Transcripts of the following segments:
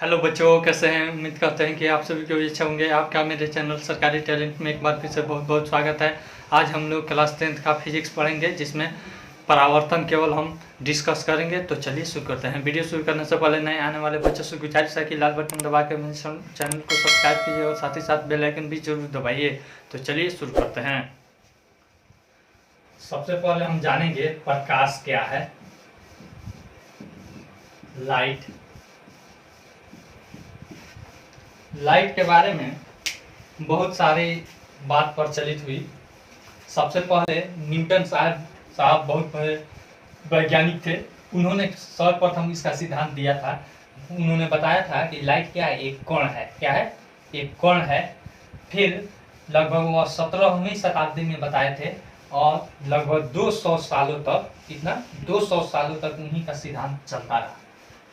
Hello बच्चों, कैसे हैं? उम्मीद करते हैं कि आप सभी को अच्छे होंगे। आपका मेरे चैनल सरकारी टैलेंट में एक बार फिर से बहुत बहुत स्वागत है। आज हम लोग क्लास 10th का फिजिक्स पढ़ेंगे, जिसमें परावर्तन केवल हम डिस्कस करेंगे। तो चलिए शुरू करते हैं। वीडियो शुरू करने से पहले नए आने वाले बच्चों से गुजारिश है कि लाल बटन दबा के मेरे चैनल को सब्सक्राइब कीजिए और साथ ही साथ बेल आइकन भी जरूर दबाइए। तो चलिए शुरू करते हैं। सबसे पहले हम जानेंगे प्रकाश क्या है। लाइट के बारे में बहुत सारी बात प्रचलित हुई। सबसे पहले न्यूटन साहब बहुत बड़े वैज्ञानिक थे। उन्होंने सर्वप्रथम इसका सिद्धांत दिया था। उन्होंने बताया था कि लाइट क्या है, एक कण है। क्या है? एक कण है। फिर लगभग वह 17वीं शताब्दी में बताए थे और लगभग 200 सालों तक, कितना 200 सालों तक उन्हीं का सिद्धांत चलता रहा।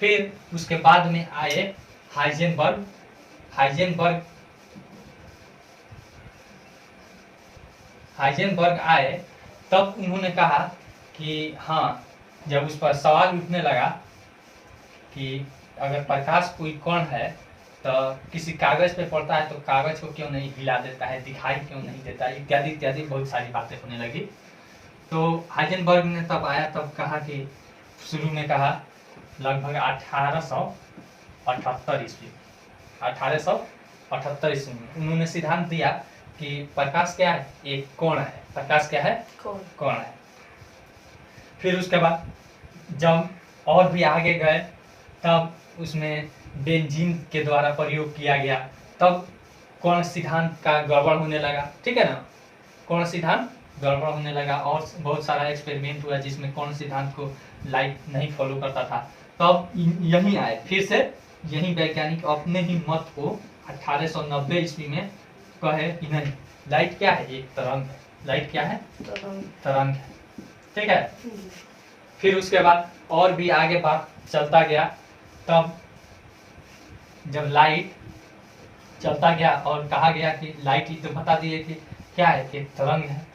फिर उसके बाद में आए हाइजेनबर्ग आए। तब उन्होंने कहा कि हाँ, जब उस पर सवाल उठने लगा कि अगर प्रकाश कोई कण है तो किसी कागज पे पड़ता है तो कागज को क्यों नहीं हिला देता है, दिखाई क्यों नहीं देता है, इत्यादि इत्यादि बहुत सारी बातें होने लगी। तो हाइजेनबर्ग ने तब आया, तब कहा कि शुरू में कहा लगभग 1878 ईस्वी में उन्होंने सिद्धांत दिया कि प्रकाश क्या है, एक कोण है। प्रकाश क्या है? कोण है। फिर उसके बाद जब और भी आगे गए तब उसमें बेंजीन के द्वारा प्रयोग किया गया। तब कोण सिद्धांत का गड़बड़ होने लगा। ठीक है ना, कोण सिद्धांत गड़बड़ होने लगा और बहुत सारा एक्सपेरिमेंट हुआ जिसमें कोण सिद्धांत को लाइट नहीं फॉलो करता था। तब यही आए, फिर से यही वैज्ञानिक अपने ही मत को 1890 ईस्वी में कहे कि नहीं, लाइट क्या है, एक तरंग है। लाइट क्या है? तरंग है। ठीक है। फिर उसके बाद और भी आगे बात चलता गया। तब जब लाइट चलता गया और कहा गया कि लाइट ही तो बता दिए कि क्या है, एक तरंग है।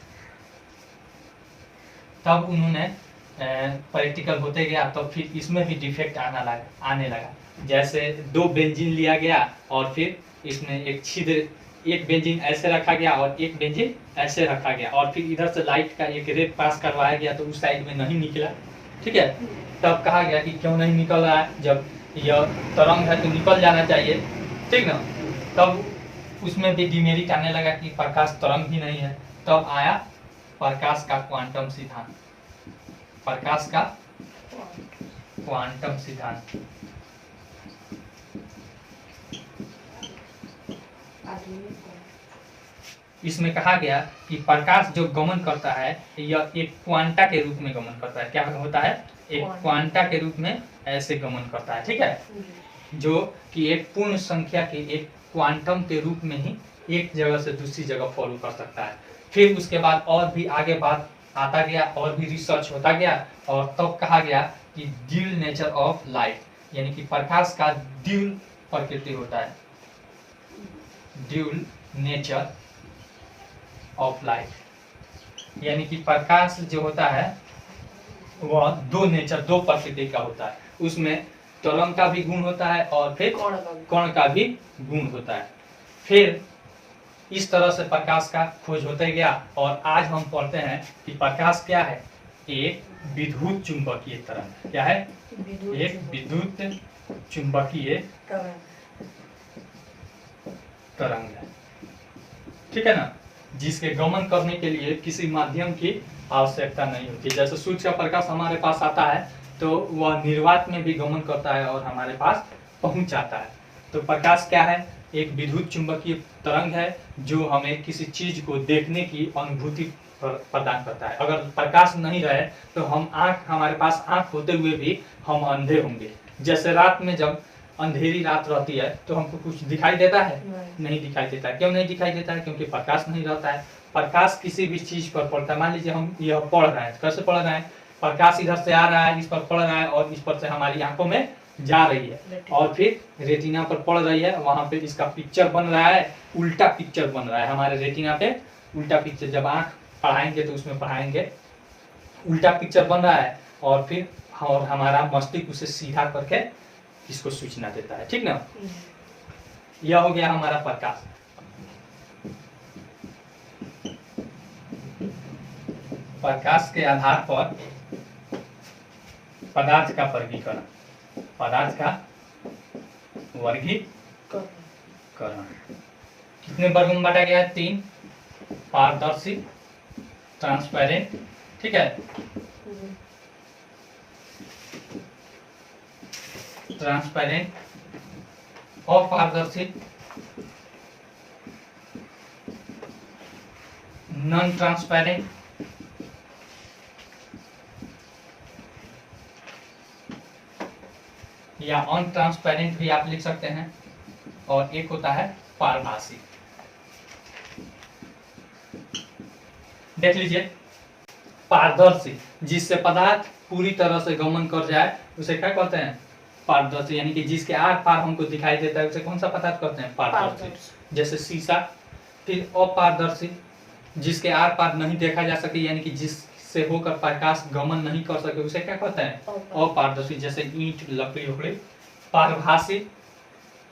तब उन्होंने प्रैक्टिकल होते गया तो फिर इसमें भी डिफेक्ट आने लगा। जैसे 2 बेंजीन लिया गया और फिर इसमें एक छिद्र, एक बेंजीन ऐसे रखा गया और एक बेंजीन ऐसे रखा गया और फिर इधर से लाइट का एक रे पास करवाया गया तो उस साइड में नहीं निकला। ठीक है। तब कहा गया कि क्यों नहीं निकल रहा है, जब यह तरंग है तो निकल जाना चाहिए। ठीक ना। तब उसमें भी डिमेरिट आने लगा कि प्रकाश तरंग ही नहीं है। तब आया प्रकाश का क्वांटम सिद्धांत। प्रकाश का क्वांटम सिद्धांत। इसमें कहा गया कि प्रकाश जो गमन करता है यह एक क्वांटा के रूप में गमन करता है। क्या होता है? एक क्वांटा के रूप में ऐसे गमन करता है। ठीक है। जो कि एक पूर्ण संख्या के एक क्वांटम के रूप में ही एक जगह से दूसरी जगह फॉलो कर सकता है। फिर उसके बाद और भी आगे बात आता गया और भी रिसर्च होता गया और तब कहा गया कि ड्यूल नेचर ऑफ लाइट, यानी कि प्रकाश का ड्यूल प्रकृति होता है। ड्यूल नेचर ऑफ लाइट, यानी कि प्रकाश जो होता है वह दो प्रकृति का होता है। उसमें तरंग का भी गुण होता है और फिर कोण का भी गुण होता है। फिर इस तरह से प्रकाश का खोज होते गया और आज हम पढ़ते हैं कि प्रकाश क्या है, एक विद्युत चुंबकीय तरंग। क्या है? एक विद्युत चुंबकीय तरंग है। ठीक है ना, जिसके गमन करने के लिए किसी माध्यम की आवश्यकता नहीं होती। जैसे सूर्य का प्रकाश हमारे पास आता है तो वह निर्वात में भी गमन करता है और हमारे पास पहुंच जाता है। तो प्रकाश क्या है? एक विद्युत चुंबकीय तरंग है जो हमें किसी चीज को देखने की अनुभूति प्रदान करता है। अगर प्रकाश नहीं रहे तो हमारे पास आंख होते हुए भी हम अंधे होंगे। जैसे रात में जब अंधेरी रात रहती है तो हमको कुछ दिखाई देता है? नहीं दिखाई देता है। क्यों नहीं दिखाई देता है? क्योंकि प्रकाश नहीं रहता है। प्रकाश किसी भी चीज पर पड़ता है। मान लीजिए हम यह पढ़ रहे हैं, कैसे पढ़ रहे हैं? प्रकाश इधर से आ रहा है, इस पर पड़ रहा है और इस पर से हमारी आंखों में जा रही है और फिर रेटिना पर पड़ रही है। वहां पे इसका पिक्चर बन रहा है, उल्टा पिक्चर बन रहा है हमारे रेटिना पे। उल्टा पिक्चर जब आंख पढ़ाएंगे तो उसमें पढ़ाएंगे, उल्टा पिक्चर बन रहा है और फिर हमारा मस्तिष्क उसे सीधा करके इसको सूचना देता है, ठीक ना। यह हो गया हमारा प्रकाश। प्रकाश के आधार पर पदार्थ का वर्गीकरण, पदार्थ का वर्गीकरण कितने वर्ग में बांटा गया है? 3। पारदर्शी, ट्रांसपेरेंट, ठीक है, ट्रांसपेरेंट, अपारदर्शी, नॉन ट्रांसपेरेंट, या अनट्रांसपेरेंट भी आप लिख सकते हैं, और एक होता है पारभासी। देख लीजिए, पारदर्शी, जिससे पदार्थ पूरी तरह से गमन कर जाए उसे क्या कहते हैं? पारदर्शी, यानी कि जिसके आर पार हमको दिखाई देता है उसे कौन सा पदार्थ कहते हैं? पारदर्शी। जैसे शीशा। फिर अपारदर्शी, जिसके आर पार नहीं देखा जा सके, यानी कि जिससे होकर प्रकाश गमन नहीं कर सके उसे क्या कहते हैं? अपारदर्शी, जैसे ईंट, लकड़ी हो गई। पारभासी,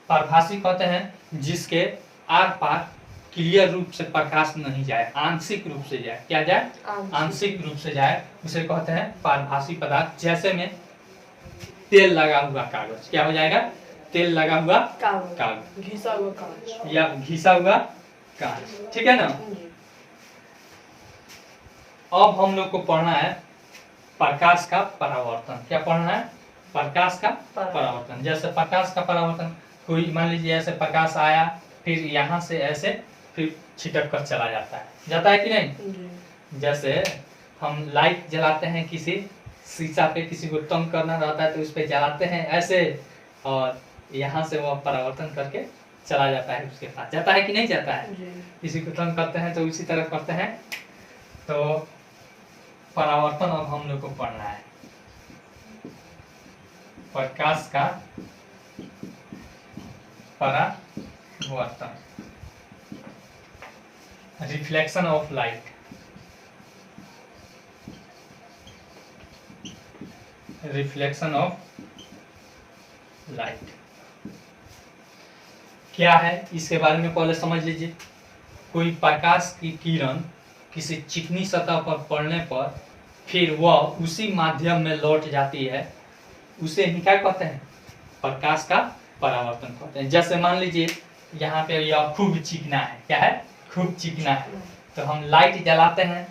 पारभासी कहते हैं जिसके आर पार क्लियर रूप से प्रकाश नहीं जाए, आंशिक रूप से जाए। क्या जाए? आंशिक रूप से जाए, उसे कहते हैं पारभासी पदार्थ। जैसे में तेल लगा हुआ कागज, क्या हो जाएगा? तेल लगा हुआ कागज, घिसा हुआ कांच, या घिसा हुआ कांच, ठीक है ना। अब हम लोग को पढ़ना है प्रकाश का परावर्तन। क्या पढ़ना है? प्रकाश का परावर्तन। जैसे प्रकाश का परावर्तन, कोई मान लीजिए ऐसे प्रकाश आया, फिर यहाँ से ऐसे फिर छिटक कर चला जाता है कि नहीं? जैसे हम लाइट जलाते हैं, किसी शीशा पे किसी को तंग करना रहता है तो उस पे जलाते हैं ऐसे, और यहाँ से वो परावर्तन करके चला जाता है उसके पास। जाता है कि नहीं जाता है? किसी को तंग करते हैं तो उसी तरह करते हैं। तो परावर्तन अब हम लोग को पढ़ना है। प्रकाश का परावर्तन, reflection of light, reflection of light क्या है इसके बारे में पहले समझ लीजिए। कोई प्रकाश की किरण किसी चिकनी सतह पर पड़ने पर फिर वह उसी माध्यम में लौट जाती है, उसे ही क्या कहते हैं? प्रकाश का परावर्तन कहते हैं। जैसे मान लीजिए यहाँ पे यह खूब चिकना है, क्या है? खूब चिकना है। तो हम लाइट जलाते हैं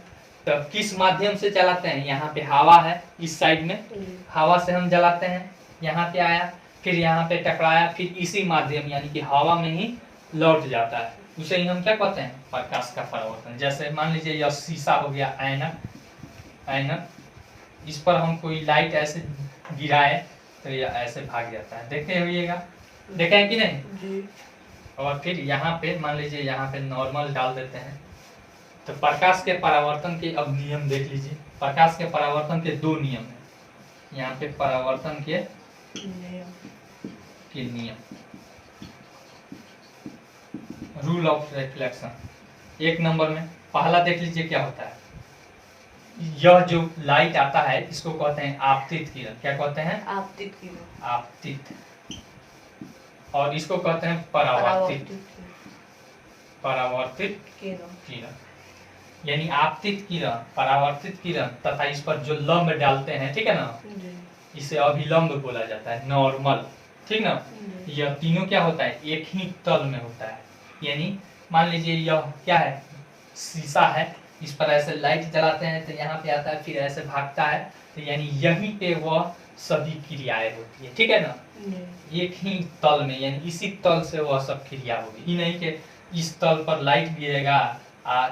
तो किस माध्यम से जलाते हैं? यहाँ पे हवा है, इस साइड में हवा से हम जलाते हैं। यहाँ पे आया, फिर यहाँ पे टकराया, फिर इसी माध्यम यानी कि हवा में ही लौट जाता है, उसे ही हम क्या कहते हैं? प्रकाश का परावर्तन। जैसे मान लीजिए यह शीशा हो गया, ऐनक, ऐनक, इस पर हम कोई लाइट ऐसे गिराए तो यह ऐसे भाग जाता है। देखते हुइएगा, देखे हैं कि नहीं? और फिर यहाँ पे मान लीजिए यहाँ पे नॉर्मल डाल देते हैं। तो प्रकाश के परावर्तन के अब नियम देख लीजिए। प्रकाश के परावर्तन के 2 नियम है। यहाँ पे परावर्तन के नियम, रूल ऑफ रिफ्लेक्शन। 1 नंबर में पहला देख लीजिए क्या होता है। यह जो लाइट आता है इसको कहते हैं आपतित किरण। क्या कहते हैं? आपतित किरण। आपतित। और इसको कहते हैं परावर्तित, परावर्तित किरण। यानी आपतित किरण, परावर्तित किरण तथा इस पर जो लंब डालते हैं, ठीक है ना, इसे अभिलंब बोला जाता है, नॉर्मल, ठीक ना। यह तीनों क्या होता है? एक ही तल में होता है। यानी मान लीजिए यह क्या है? शीशा है, इस पर ऐसे लाइट जलाते हैं तो यहाँ पे आता है, फिर ऐसे भागता है, तो यानी यहीं पे वह सभी क्रियाएं होती है, ठीक है ना। एक ही तल में, यानी इसी तल से वह सब क्रिया होगी। ये नहीं कि इस तल पर लाइट गिरेगा,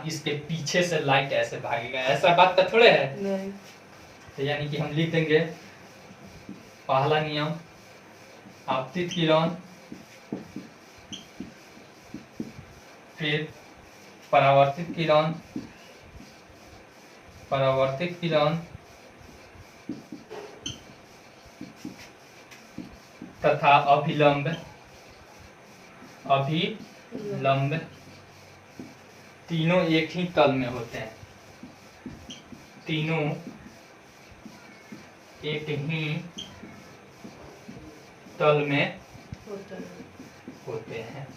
इसके पीछे से लाइट ऐसे भागेगा, ऐसा बात का थोड़े है नहीं। तो यानी कि हम लिख देंगे पहला नियम, आपतित किरण, फिर परावर्तित किरण, परावर्तित किरण तथा अभिलंब, अभिलंब, तीनों एक ही तल में होते हैं। तीनों एक ही तल में होता है। होते हैं।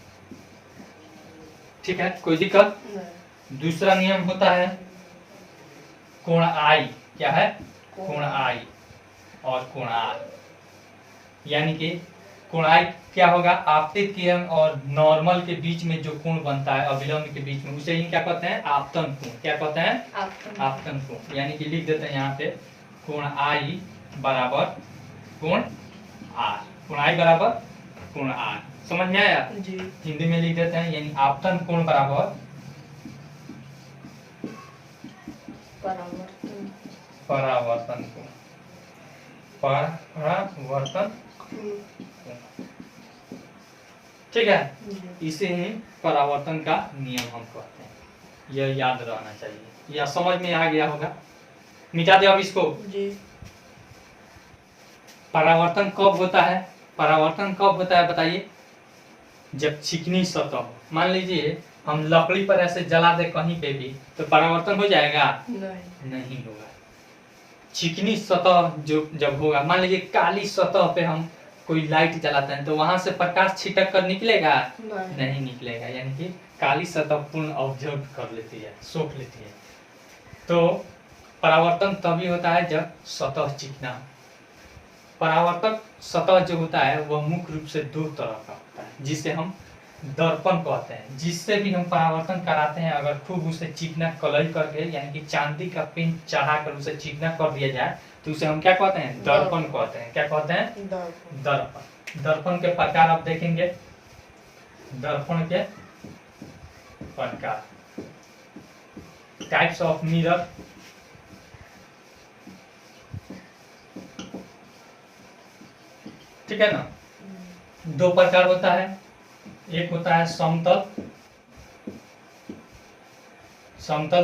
ठीक है, कोई दिक्कत? नहीं। दूसरा नियम होता है कोण आई। क्या है? कोण आई और कोण आर। यानी कि कोण आई क्या होगा? आपतित किरण और नॉर्मल के बीच में जो कोण बनता है अभिलंब के बीच में, उसे ही क्या कहते हैं? आपतन कोण। क्या कहते हैं? आपतन कोण। यानी कि लिख देते हैं यहाँ पे कोण आई बराबर कोण आर। कोण आई बराबर कोण आर। समझ में आया? जी। हिंदी में लिख देते हैं, यानी आपतन कोण बराबर परावर्तन परावर्तन कोण। परावर्तन कोण। ठीक है, जी। इसे ही परावर्तन का नियम हम कहते हैं। यह याद रहना चाहिए। यह समझ में आ गया होगा? मिटा दे अब इसको। जी। परावर्तन कब होता है? परावर्तन कब होता है बताइए? जब चिकनी सतह हो। मान लीजिए हम लकड़ी पर ऐसे जला दे कहीं पे भी, तो परावर्तन हो जाएगा? नहीं होगा। चिकनी सतह जो जब होगा, मान लीजिए काली सतह पे हम कोई लाइट जलाते हैं, तो वहां से प्रकाश छिटक कर निकलेगा? नहीं निकलेगा। यानी कि काली सतह पूर्ण ऑब्जर्व कर लेती है, सोख लेती है। तो परावर्तन तभी होता है जब सतह चिकना हो। परावर्तक सतह जो होता है वह मुख्य रूप से दो तरह का होता है, जिसे हम दर्पण कहते हैं। जिससे भी हम परावर्तन कराते हैं, अगर खूब उसे चिकना कलई करके, यानी कि चांदी का पिन चढ़ाकर उसे चिकना कर दिया जाए, तो उसे हम क्या कहते हैं? दर्पण कहते हैं। क्या कहते हैं? दर्पण। दर्पण के प्रकार आप देखेंगे। दर्पण के प्रकार, टाइप्स ऑफ मिरर। ठीक है ना? दो प्रकार होता है। एक होता है समतल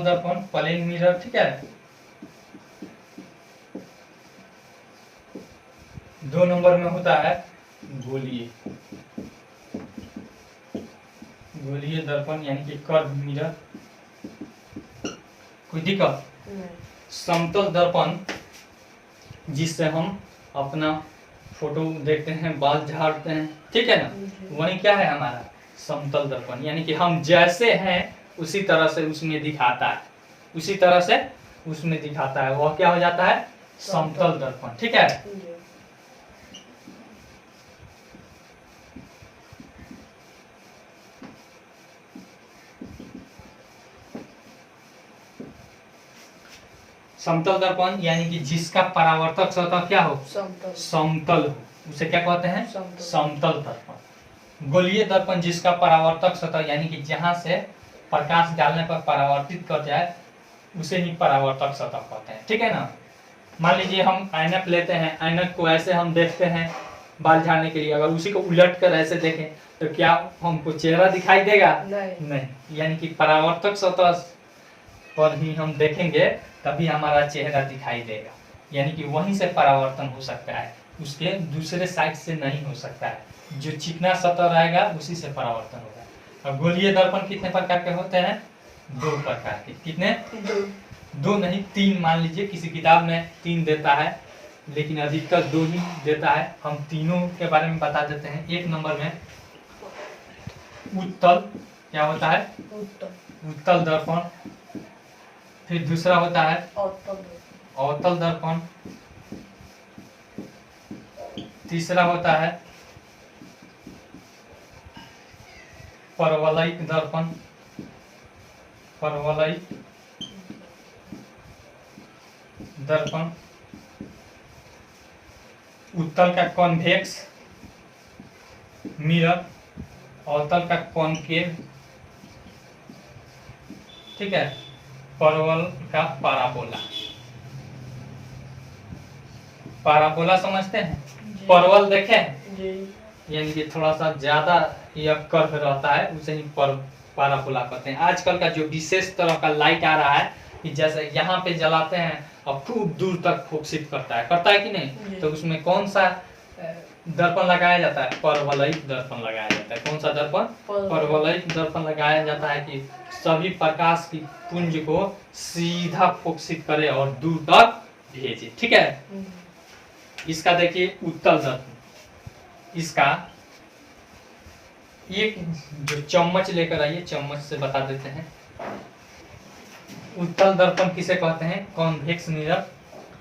दर्पण, प्लेन मिरर। ठीक है। दो नंबर में होता है गोलीय दर्पण, यानी कि कर्व मिरर। कोई दिक्कत? समतल दर्पण जिससे हम अपना फोटो देखते हैं, बाल झाड़ते हैं। ठीक है ना? वही क्या है हमारा समतल दर्पण। यानी कि हम जैसे हैं उसी तरह से उसमें दिखाता है, उसी तरह से उसमें दिखाता है। वह क्या हो जाता है? समतल दर्पण। ठीक है। समतल दर्पण यानी कि जिसका परावर्तक सतह क्या हो? समतल हो, उसे क्या कहते हैं? समतल दर्पण। गोलीय दर्पण जिसका परावर्तक सतह यानी कि जहां से प्रकाश डालने पर परावर्तित कर जाए, उसे ही परावर्तक सतह कहते हैं। ठीक है ना? मान लीजिए हम ऐनक लेते हैं, ऐनक को ऐसे हम देखते हैं बाल झाड़ने के लिए। अगर उसी को उलट कर ऐसे देखें तो क्या हमको चेहरा दिखाई देगा? नहीं। यानी कि परावर्तक सतह पर ही हम देखेंगे तभी हमारा चेहरा दिखाई देगा। यानी कि वहीं से परावर्तन हो सकता है, उसके दूसरे साइड से नहीं हो सकता है। जो चिकना सतह रहेगा उसी से परावर्तन होगा। अब गोलीय दर्पण कितने प्रकार के होते हैं? दो प्रकार के। कितने? दो नहीं, तीन। मान लीजिए किसी किताब में तीन देता है, लेकिन अधिकतर दो ही देता है। हम तीनों के बारे में बता देते हैं। एक नंबर में उत्तल। क्या होता है? उत्तल दर्पण। फिर दूसरा होता है अवतल दर्पण। तीसरा होता है परवलयिक दर्पण। परवलयिक दर्पण। उत्तल का कॉन्वेक्स मिरर, अवतल का कॉनकेव। ठीक है। परवल का पाराबोला। पाराबोला समझते हैं? परवल देखें, यानी कि थोड़ा सा ज्यादा यह कर्व रहता है, उसे ही पाराबोला कहते हैं। आजकल का जो विशेष तरह का लाइट आ रहा है कि जैसे यहाँ पे जलाते हैं और खूब दूर तक फोकसित करता है कि नहीं? तो उसमें कौन सा दर्पण लगाया जाता है? परवलयिक दर्पण लगाया जाता है। कौन सा दर्पण? परवलयिक दर्पण लगाया जाता है कि सभी प्रकाश की पुंज को सीधा फोकसित करे और दूर तक भेजे। ठीक है। इसका देखिए उत्तल दर्पण। इसका एक जो चम्मच लेकर आइए, चम्मच से बता देते हैं। उत्तल दर्पण किसे कहते हैं? कॉन्वेक्स मिरर,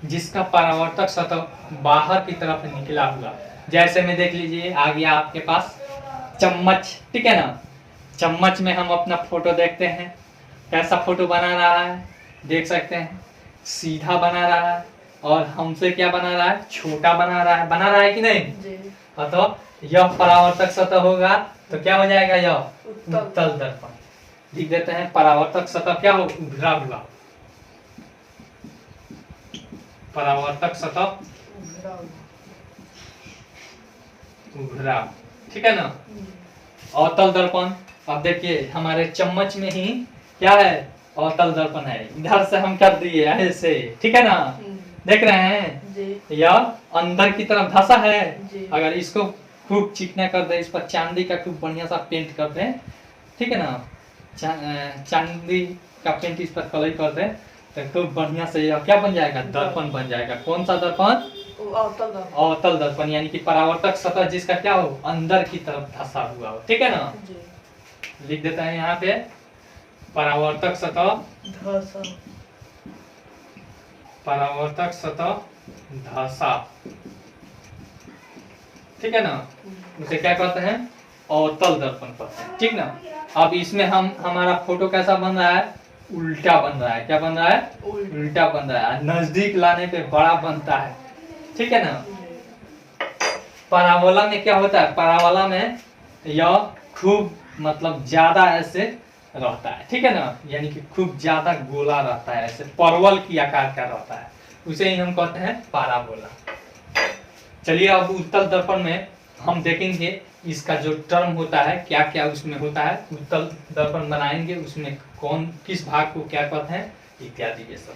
जिसका परावर्तक सतह बाहर की तरफ निकला हुआ। जैसे में देख लीजिए आ गया आपके पास चम्मच, ठीक है ना। चम्मच में हम अपना फोटो देखते हैं, कैसा फोटो बना रहा है देख सकते हैं, सीधा बना रहा है। और हमसे क्या बना रहा है? छोटा बना रहा है कि नहीं? जी। तो यह परावर्तक सतह होगा तो क्या हो जाएगा? यह उत्तल दर्पण। लिख देते हैं परावर्तक सतह क्या हो? उभरा हुआ। परावर्तक सतह उभरा, ठीक है ना। अवतल दर्पण, अब देखिए हमारे चम्मच में ही क्या है? अवतल दर्पण है। इधर से हम कर दिए ऐसे, ठीक है ना। देख रहे हैं जी। यह अंदर की तरफ धंसा है। जी। अगर इसको खूब चिकना कर दे, इस पर चांदी का खूब बढ़िया सा पेंट कर दे, ठीक है ना, चांदी का पेंट इस पर कलर कर दे तो खूब बढ़िया से यह क्या बन जाएगा? दर्पण बन जाएगा। कौन सा दर्पण? अवतल दर्पण, यानी कि परावर्तक सतह जिसका क्या हो? अंदर की तरफ धंसा हुआ हो, ठीक है ना। जी। लिख देता है यहाँ पे परावर्तक सतह, परावर्तक सतह धंसा, ठीक है ना। उसे क्या कहते हैं? अवतल दर्पण कहते हैं, ठीक ना। अब इसमें हमारा फोटो कैसा बन रहा है? उल्टा बन रहा है। क्या बन रहा है? उल्टा बन रहा है। नजदीक लाने पे बड़ा बनता है, ठीक है ना। परावोला में क्या होता है? परावोला में यह खूब मतलब ज्यादा ऐसे रहता है, ठीक है ना, यानी कि खूब ज्यादा गोला रहता है, ऐसे परवल की आकार का रहता है, उसे ही हम कहते हैं पाराबोला। चलिए अब उत्तल दर्पण में हम देखेंगे इसका जो टर्म होता है क्या क्या उसमें होता है। उत्तल दर्पण बनाएंगे, उसमें कौन किस भाग को क्या कहते हैं इत्यादि ये सब।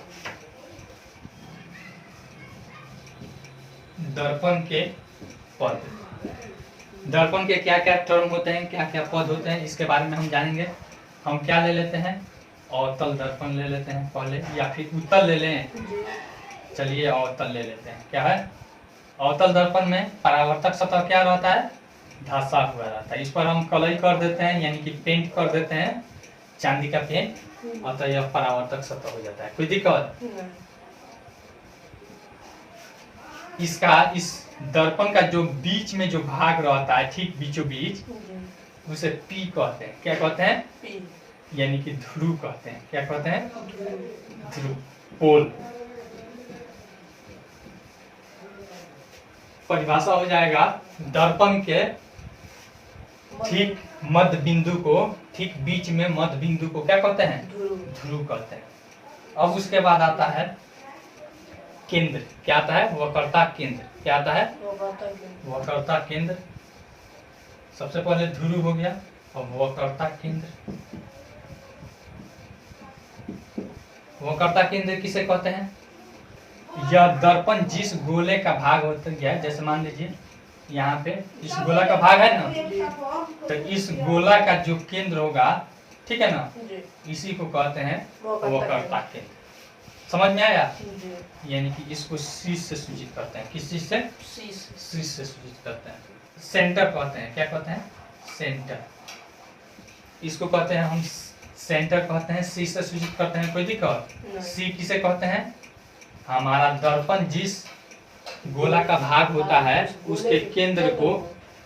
दर्पण के पद, दर्पण के क्या क्या टर्म होते हैं, क्या क्या पद होते हैं, इसके बारे में हम जानेंगे। हम क्या ले लेते हैं? अवतल दर्पण ले लेते हैं पहले, या फिर उत्तल ले लें। चलिए अवतल ले लेते हैं। क्या है? अवतल दर्पण में परावर्तक सतह क्या रहता है? धंसा हुआ रहता है। इस पर हम कलई कर देते हैं, यानी कि पेंट कर देते हैं, चांदी का पेंट, अतः यह परावर्तक सतह हो जाता है। कोई दिक्कत? इसका इस दर्पण का जो बीच में जो भाग रहता है, ठीक बीचों बीच, उसे पी कहते हैं। क्या कहते हैं? पी। यानी कि ध्रुव कहते हैं। क्या कहते हैं? ध्रुव, पोल। परिभाषा हो जाएगा दर्पण के ठीक मध्य बिंदु को, ठीक बीच में मध्य बिंदु को क्या कहते हैं? ध्रुव कहते हैं। अब उसके बाद आता है केंद्र। क्या आता है? वक्रता केंद्र। क्या आता है? वक्रता केंद्र। सबसे पहले ध्रुव हो गया, अब वक्रता केंद्र। वक्रता केंद्र किसे कहते हैं? यह दर्पण जिस गोले का भाग होता है, जैसे मान लीजिए यहाँ पे इस गोला का भाग है ना, तो इस गोला का जो केंद्र होगा, ठीक है ना, इसी को कहते हैं वक्रता केंद्र। समझ में आया? यानी कि इसको शीर्ष से सूचित करते हैं। किस चीज से? शीर्ष से सूचित करते हैं। सेंटर कहते हैं। क्या कहते हैं? सेंटर। इसको कहते हैं हम सेंटर कहते हैं, शीर्ष से सूचित करते हैं। कोई दिक्कत? सी किसे कहते हैं? हमारा दर्पण जिस गोला का भाग होता है उसके केंद्र को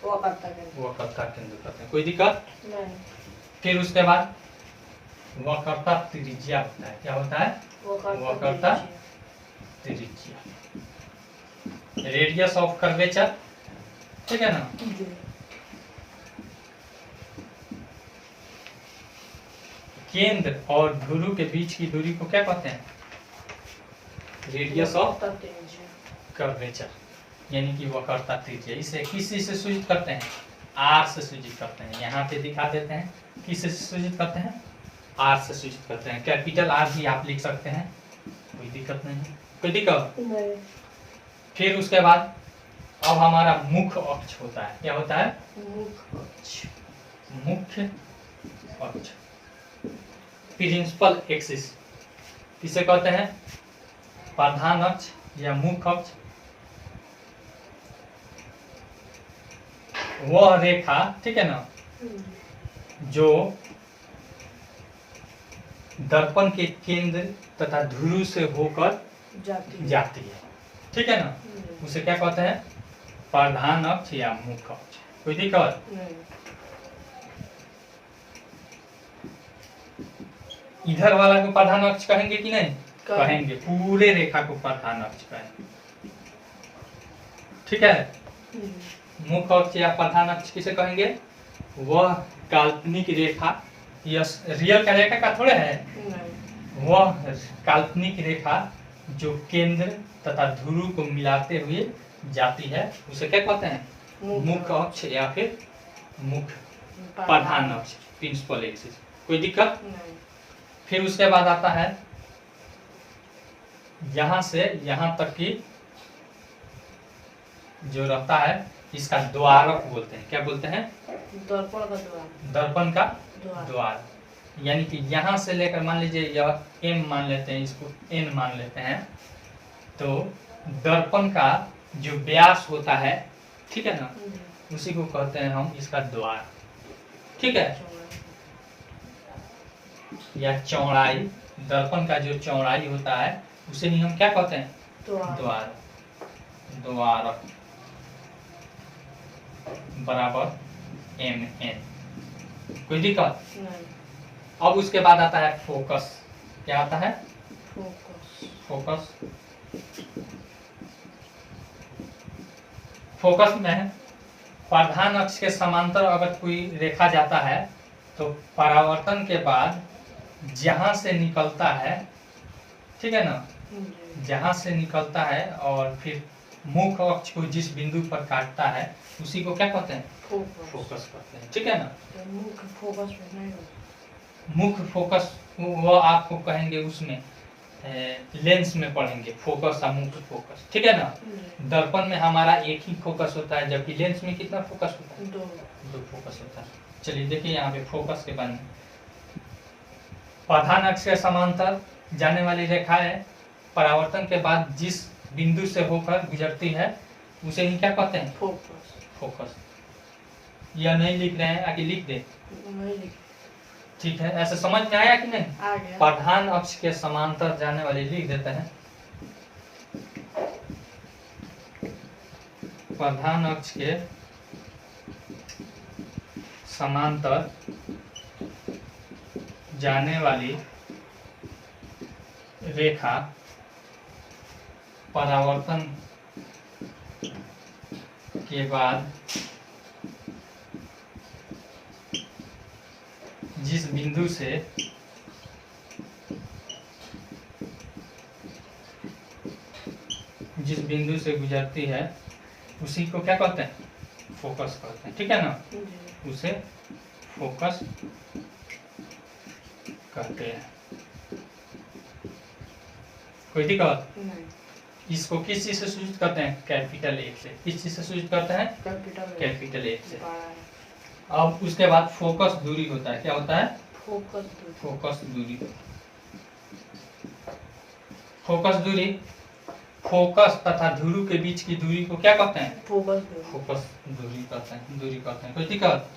वक्रता केंद्र कहते हैं। कोई दिक्कत? फिर उसके बाद वक्रता त्रिज्या होता है। क्या होता है? वक्रता त्रिज्या, रेडियस ऑफ कर्वेचर, ठीक है ना। केंद्र और ध्रुव के बीच की दूरी को क्या कहते हैं? रेडियस ऑफ कर्वेचर, यानी कि वक्रता त्रिज्या। इसे किस चीज से सूचित करते हैं? आर से सूचित करते हैं। यहाँ पे दिखा देते हैं किस से सूचित करते हैं? आर से सूचित करते हैं। कैपिटल आर भी आप लिख सकते हैं, कोई दिक्कत नहीं है। कोई दिक्कत नहीं। फिर उसके बाद अब हमारा मुख्य अक्ष होता है। क्या होता है? मुख्य अक्ष, प्रिंसिपल एक्सिस किसे कहते हैं? प्रधान अक्ष या मुख्य अक्ष। वह रेखा, ठीक है ना, जो दर्पण के केंद्र तथा ध्रुव से होकर जाती है, ठीक है ना, उसे क्या कहते हैं? प्रधान अक्ष या मुख्य अक्ष। कोई दिक्कत? इधर वाला को प्रधान अक्ष कहेंगे कि नहीं? कहेंगे। पूरे रेखा को प्रधान अक्ष कहेंगे, ठीक है। मुख्य अक्ष या प्रधान अक्ष किसे कहेंगे? वह काल्पनिक रेखा, यस रियल का रेखा का थोड़े है, वह काल्पनिक रेखा जो केंद्र तथा ध्रुव को मिलाते हुए जाती है, उसे क्या कहते हैं? मुख्य अक्ष या फिर मुख्य प्रधान अक्ष, प्रिंसिपल एक्सिस। कोई दिक्कत? फिर उसके बाद आता है यहाँ से यहाँ तक की जो रहता है, इसका द्वारक बोलते हैं। क्या बोलते हैं? दर्पण का द्वार। दर्पण का द्वार। यानी कि यहाँ से लेकर, मान लीजिए यह m मान लेते हैं, इसको n मान लेते हैं, तो दर्पण का जो व्यास होता है, ठीक है ना, उसी को कहते हैं हम इसका द्वार, ठीक है, या चौड़ाई। दर्पण का जो चौड़ाई होता है उसे ही हम क्या कहते हैं? द्वार। द्वारक बराबर mn। कोई दिक्कत? अब उसके बाद आता है फोकस। क्या आता है? फोकस। फोकस में प्रधान अक्ष के समांतर अगर कोई रेखा जाता है तो परावर्तन के बाद जहां से निकलता है, ठीक है ना, जहां से निकलता है और फिर मुख्य अक्ष को जिस बिंदु पर काटता है उसी को क्या कहते हैं? फोकस कहते हैं, ठीक है ना। मुख्य फोकस वो आपको कहेंगे उसमें लेंस में पढ़ेंगे, फोकस और मुख्य फोकस, ठीक है ना। दर्पण में हमारा एक ही फोकस होता है, जबकि लेंस में कितना फोकस होता है? दो फोकस होता है। चलिए देखिए यहाँ पे फोकस के बारे में। प्रधान अक्ष के समांतर जाने वाली रेखाएं परावर्तन के बाद जिस बिंदु से होकर गुजरती है उसे ही क्या कहते हैं? फोकस। यह नहीं लिख रहे हैं, आगे लिख दे। ठीक है, ऐसे समझ में आया कि नहीं? आ गया। प्रधान अक्ष के समांतर जाने वाली लिख देते हैं। प्रधान अक्ष के समांतर जाने वाली रेखा परावर्तन के बाद जिस बिंदु से गुजरती है उसी को क्या कहते हैं? फोकस कहते हैं, ठीक है ना। उसे फोकस कहते हैं। कोई दिक्कत? इसको किस चीज से सूचित करते हैं? कैपिटल एक से। किस चीज से सूचित करते हैं? कैपिटल एक से। अब उसके बाद फोकस दूरी होता है। क्या होता है? फोकस दूरी। फोकस दूरी, फोकस तथा ध्रुव के बीच की दूरी को क्या कहते हैं? फोकस दूरी कहते हैं, दूरी कहते हैं। कोई दिक्कत?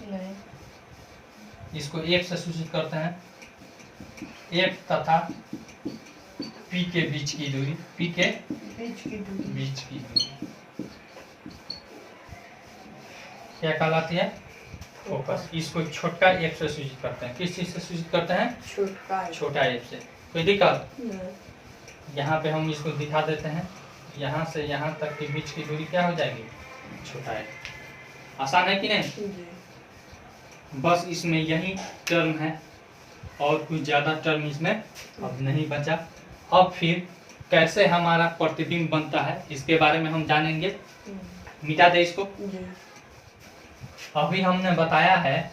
इसको एक से सूचित करते हैं। एक तथा पी के बीच की दूरी, पी के बीच की दूरी क्या कहलाती है? फोकस। इसको छोटा एफ से सूचित करते हैं। किस चीज से सूचित करते हैं? छोटा एफ से। कोई दिक्कत? यहाँ पे हम इसको दिखा देते हैं। यहाँ से यहाँ तक के बीच की दूरी क्या हो जाएगी? छोटा एफ। आसान है कि नहीं? बस इसमें यही टर्म है और कुछ ज्यादा टर्म इसमें अब नहीं बचा। अब फिर कैसे हमारा प्रतिबिंब बनता है इसके बारे में हम जानेंगे। मिटा दे इसको। अभी हमने बताया है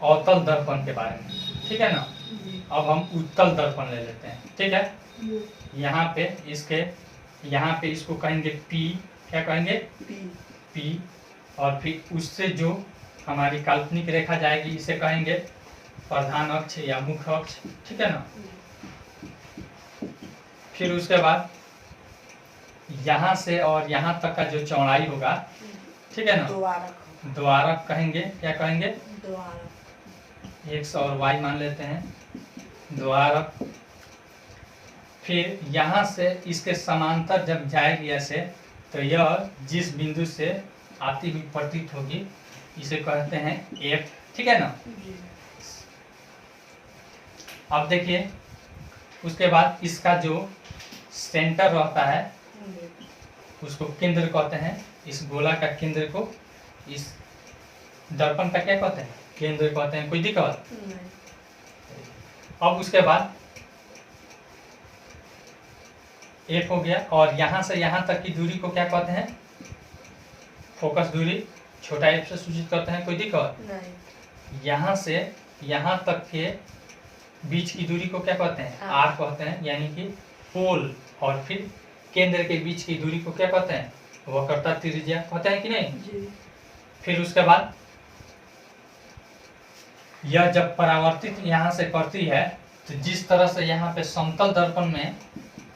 अवतल दर्पण के बारे में, ठीक है ना। अब हम उत्तल दर्पण ले लेते हैं, ठीक है। यहाँ पे इसको कहेंगे पी। क्या कहेंगे? पी। और फिर उससे जो हमारी काल्पनिक रेखा जाएगी इसे कहेंगे प्रधान अक्ष या मुख्य अक्ष, ठीक है ना। फिर उसके बाद यहाँ से और यहाँ तक का जो चौड़ाई होगा, ठीक है ना, द्वारक कहेंगे, क्या कहेंगे, द्वारक। एक्स और वाई मान लेते हैं, द्वारक। फिर यहाँ से इसके समांतर जब जाएगी ऐसे, तो यह जिस बिंदु से आती हुई प्रतीत होगी इसे कहते हैं एफ, ठीक है ना। जी। अब देखिए उसके बाद इसका जो सेंटर रहता है जी। उसको केंद्र कहते हैं, इस गोला का केंद्र को, इस दर्पण का क्या कहते हैं, केंद्र कहते हैं। कोई दिक्कत? नहीं। अब उसके बाद एक हो गया, और यहाँ से यहाँ तक की दूरी को क्या कहते हैं, फोकस दूरी, छोटा एफ से सूचित करते हैं। कोई दिक्कत? नहीं। यहाँ से यहाँ तक के बीच की दूरी को क्या कहते हैं, आर। आर कहते हैं, यानी कि पोल और फिर केंद्र के बीच की दूरी को क्या कहते हैं, वक्रता त्रिज्या कहते हैं कि नहीं। जी। फिर उसके बाद यह जब परावर्तित यहाँ से करती है, तो जिस तरह से यहाँ पे समतल दर्पण में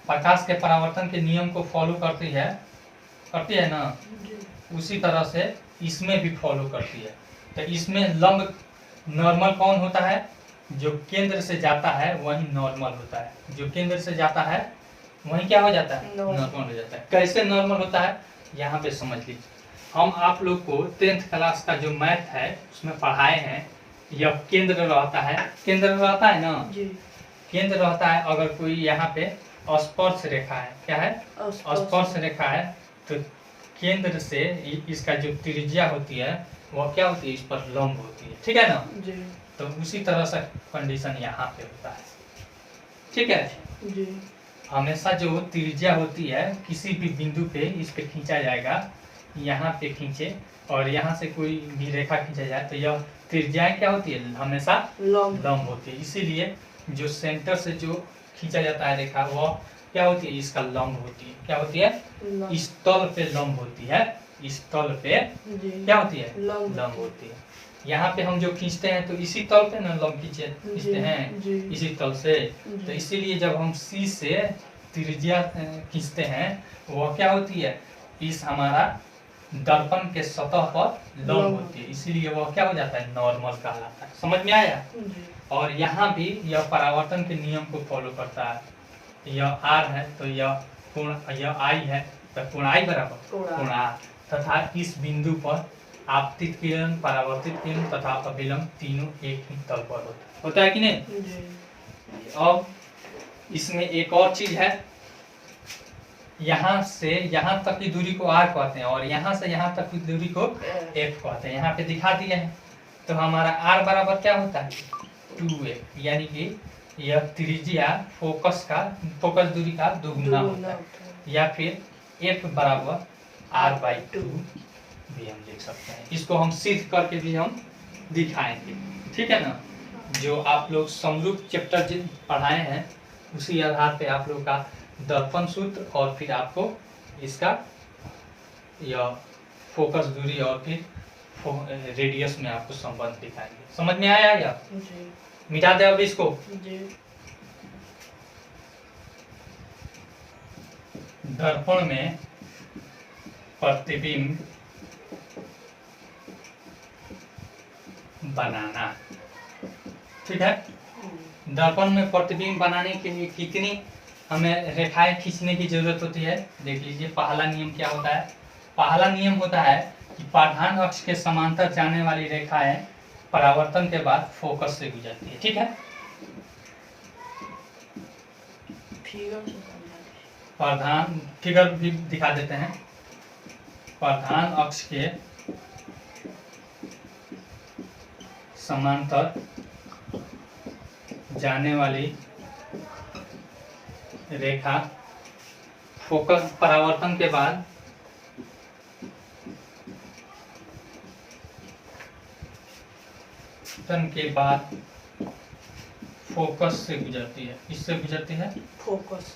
प्रकाश के परावर्तन के नियम को फॉलो करती है ना, जी। उसी तरह से इसमें भी फॉलो करती है। तो इसमें लंब नॉर्मल कौन होता है, जो केंद्र से जाता है वही नॉर्मल होता है, जो केंद्र से जाता है वही क्या हो जाता है, नॉर्मल नॉर्मल हो जाता है। कैसे नॉर्मल होता है, यहाँ पे समझ लीजिए। हम आप लोग को 10th क्लास का जो मैथ है उसमें पढ़ाए हैं, यह केंद्र रहता है, केंद्र रहता है ना, जी। केंद्र रहता है। अगर कोई यहाँ पे स्पर्श रेखा है, क्या है, स्पर्श रेखा है, तो केंद्र से इसका जो त्रिज्या होती है वह क्या होती है, इस पर लंब होती है, ठीक है ना। जी। तो उसी तरह से कंडीशन यहाँ पे होता है, ठीक है। जी। हमेशा जो त्रिज्या होती है किसी भी बिंदु पे इस पे खींचा जाएगा, यहाँ पे खींचे और यहाँ से कोई भी रेखा खींचा जाए, तो यह त्रिज्या क्या होती है, हमेशा लंब। लंब होती है। इसीलिए जो सेंटर से जो खींचा जाता है रेखा वह क्या होती है, इसका लंब होती है। क्या होती है, लंब। इस तल पे लंब होती है, इस तल पे जी। क्या होती है, लंब। लंब होती है। यहाँ पे हम जो खींचते हैं तो इसी तल पे ना लंब खींचते हैं, जी। इसी तल से। जी। तो इसीलिए जब हम सी से त्रिज्या खींचते हैं वह क्या होती है, इस हमारा दर्पण के सतह पर लंब होती है, इसीलिए वह क्या हो जाता है, नॉर्मल कहलाता है। समझ में आया। जी। और यहाँ भी यह परावर्तन के नियम को फॉलो करता है। यह आर है तो यह कोण, यह आई है तो कोण आई बराबर कोण आर, तथा इस बिंदु पर आपतित किरण, परावर्तित किरण तथा अभिलंब तीनों एक ही तल पर होता है कि नहीं। जी। अब इसमें एक और चीज है, यहाँ से यहाँ तक की दूरी को आर कहते हैं और यहाँ से यहाँ तक की दूरी को एफ कहते हैं। यहाँ पे दिखा दिया है। तो हमारा आर बराबर क्या होता है, 2f, यानी कि यह त्रिज्या फोकस दूरी का दुगुना होता है, या फिर f बराबर r/2 भी हम लिख सकते हैं। इसको हम सिद्ध करके भी हम दिखाएंगे, ठीक है ना। जो आप लोग समरूप चैप्टर जिन पढ़ाए हैं उसी आधार पे आप लोग का दर्पण सूत्र और फिर आपको इसका यह फोकस दूरी और फिर रेडियस में आपको संबंध दिखाएंगे। समझ में आया या? जी। मिटा दे अब इसको। जी। दर्पण में प्रतिबिंब बनाना, ठीक है। दर्पण में प्रतिबिंब बनाने के लिए कितनी हमें रेखाएं खींचने की जरूरत होती है, देख लीजिए। पहला नियम क्या होता है, पहला नियम होता है कि प्रधान अक्ष के समांतर जाने वाली रेखाएं परावर्तन के बाद फोकस से गुजरती है, ठीक है। प्रधान फिगर भी दिखा देते हैं। प्रधान अक्ष के समांतर जाने वाली रेखा फोकस परावर्तन के बाद फोकस से गुजरती है। इससे गुजरती है फोकस।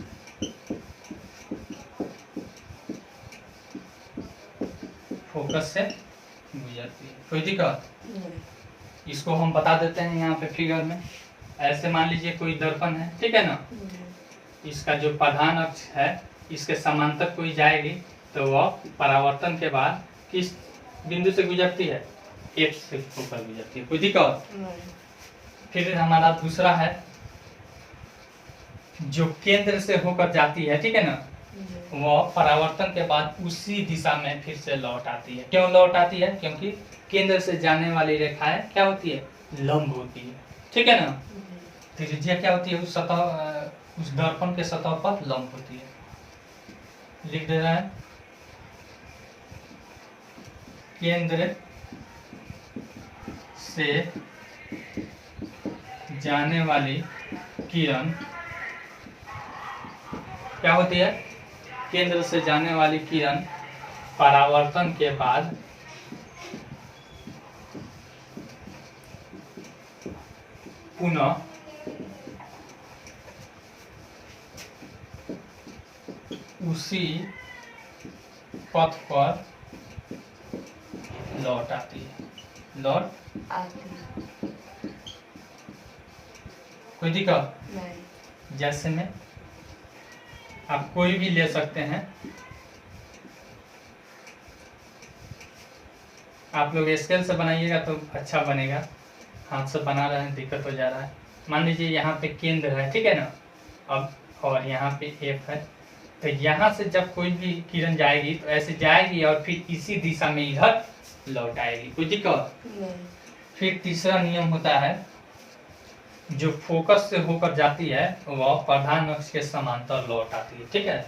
फोकस से गुजरती है। कोई दिक्कत? नहीं। इसको हम बता देते हैं यहाँ पे फिगर में। ऐसे मान लीजिए कोई दर्पण है, ठीक है ना। इसका जो प्रधान अक्ष है इसके समांतर कोई जाएगी तो वह परावर्तन के बाद किस बिंदु से गुजरती है, एफ से होकर गुजरती है, कोई दिक्कत? नहीं। फिर हमारा दूसरा है जो केंद्र से होकर जाती है, ठीक है ना, जी। वह परावर्तन के बाद उसी दिशा में फिर से लौट आती है। क्यों लौट आती है? क्योंकि केंद्र से जाने वाली रेखाएं क्या होती है? लंब होती है, ठीक है ना। जी। त्रिज्या क्या होती है? उस सतह, उस दर्पण के सतह पर लंब होती है। लिख दे रहा है, केंद्र से जाने वाली किरण क्या होती है? केंद्र से जाने वाली किरण परावर्तन के बाद पुनः उसी पथ पर लौट आती है। लौट आती। कोई दिक्कत? नहीं। जैसे में आप कोई भी ले सकते हैं, आप लोग स्केल से बनाइएगा तो अच्छा बनेगा, हाथ से बना रहे हैं दिक्कत हो जा रहा है। मान लीजिए यहाँ पे केंद्र है, ठीक है ना, अब और यहाँ पे एफ है, तो यहाँ से जब कोई भी किरण जाएगी तो ऐसे जाएगी और फिर इसी दिशा में इधर लौट आएगी, कोई दिक्कत? नहीं। फिर तीसरा नियम होता है, जो फोकस से होकर जाती है वह प्रधान अक्ष के समांतर लौट आती है, ठीक है।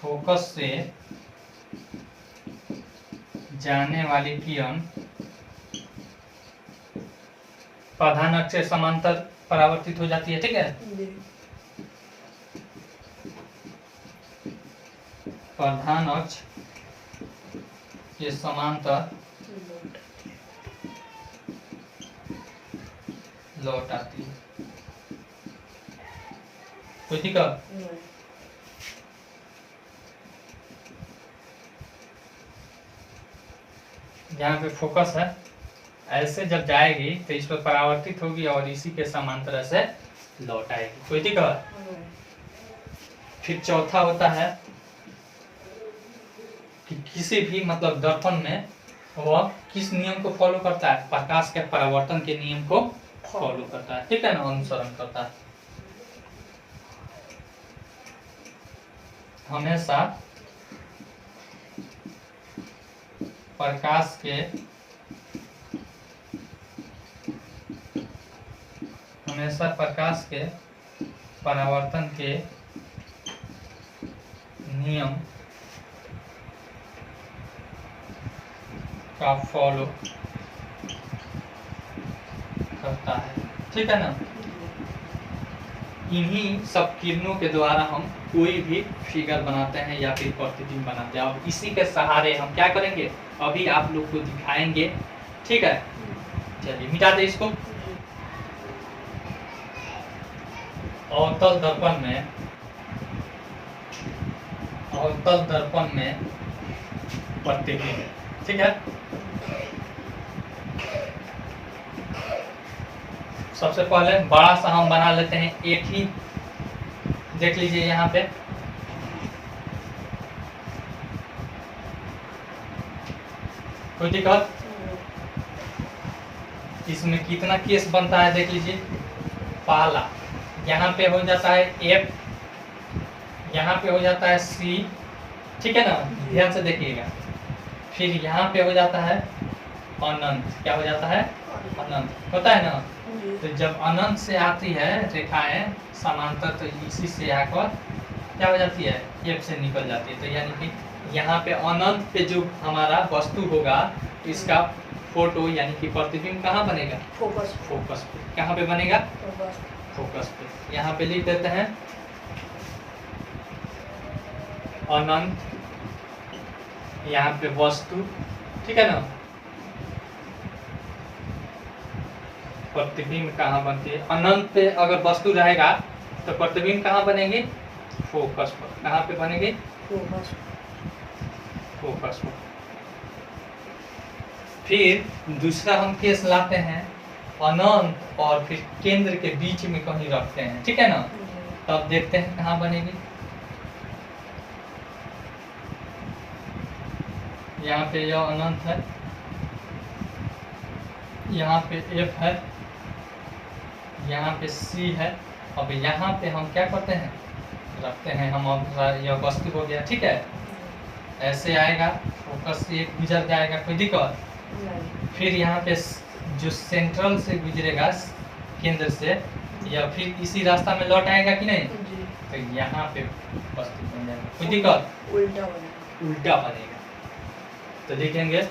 फोकस से जाने वाली किरण प्रधान अक्ष से समांतर परावर्तित हो जाती है, ठीक है। जी। प्रधान अक्ष के समांतर लौट आती है, कोई दिक्कत? नहीं। यहाँ पे फोकस है, ऐसे जब जाएगी तो इस पर परावर्तित होगी और इसी के समांतर से लौट आएगी, कोई दिक्कत? नहीं। फिर चौथा होता है कि किसी भी मतलब दर्पण में वह किस नियम को फॉलो करता है? प्रकाश के परावर्तन के नियम को फॉलो करता है, ठीक है ना, अनुसरण करता है। हमेशा प्रकाश के परावर्तन के नियम का फॉलो करता है, ठीक है ना। इन्हीं सब किरणों के द्वारा हम कोई भी फिगर बनाते हैं या फिर प्रतिबिंब बनाते हैं। अब इसी के सहारे हम क्या करेंगे, अभी आप लोग को दिखाएंगे, ठीक है। चलिए मिटा दे इसको। अवतल दर्पण में प्रतिबिंब, ठीक है। सबसे पहले बड़ा सा हम बना लेते हैं, एक ही देख लीजिए यहाँ पे, कोई दिक्कत? इसमें कितना केस बनता है देख लीजिए। पहला यहाँ पे हो जाता है एफ, यहाँ पे हो जाता है सी, ठीक है ना, ध्यान से देखिएगा। फिर यहाँ पे हो जाता है अनंत, क्या हो जाता है? अनंत होता है ना। तो जब अनंत से आती है रेखाएं समांतर, तो इसी से आकर क्या हो जाती है? एफ से निकल जाती है। तो यानी कि यहाँ पे अनंत पे जो हमारा वस्तु होगा इसका फोटो यानी कि प्रतिबिंब कहाँ बनेगा? फोकस। फोकस पे। कहाँ पे बनेगा? फोकस। फोकस पे। यहाँ पे लिख देते हैं अनंत, यहाँ पे वस्तु, ठीक है ना। प्रतिबिंब कहाँ बनती है? अनंत पे अगर वस्तु रहेगा तो प्रतिबिंब कहाँ बनेगी? फोकस पर। कहाँ पे बनेगी? फोकस। फोकस पर। फिर दूसरा हम केस लाते हैं अनंत और फिर केंद्र के बीच में कहीं रखते हैं, ठीक है ना। तब देखते हैं कहाँ बनेगी। यहाँ पे यह अनंत है, यहाँ पे F है, यहाँ पे C है। अब यहाँ पे हम क्या करते हैं, रखते हैं हम, अब यह वस्तु हो गया, ठीक है। ऐसे आएगा, फोकस से एक गुजर जाएगा, कोई दिक्कत। फिर यहाँ पे जो सेंट्रल से गुजरेगा केंद्र से, या फिर इसी रास्ता में लौट आएगा कि नहीं, तो यहाँ पे वस्तु बन जाएगा, कोई दिक्कत। उल्टा बनेगा। तो देखेंगे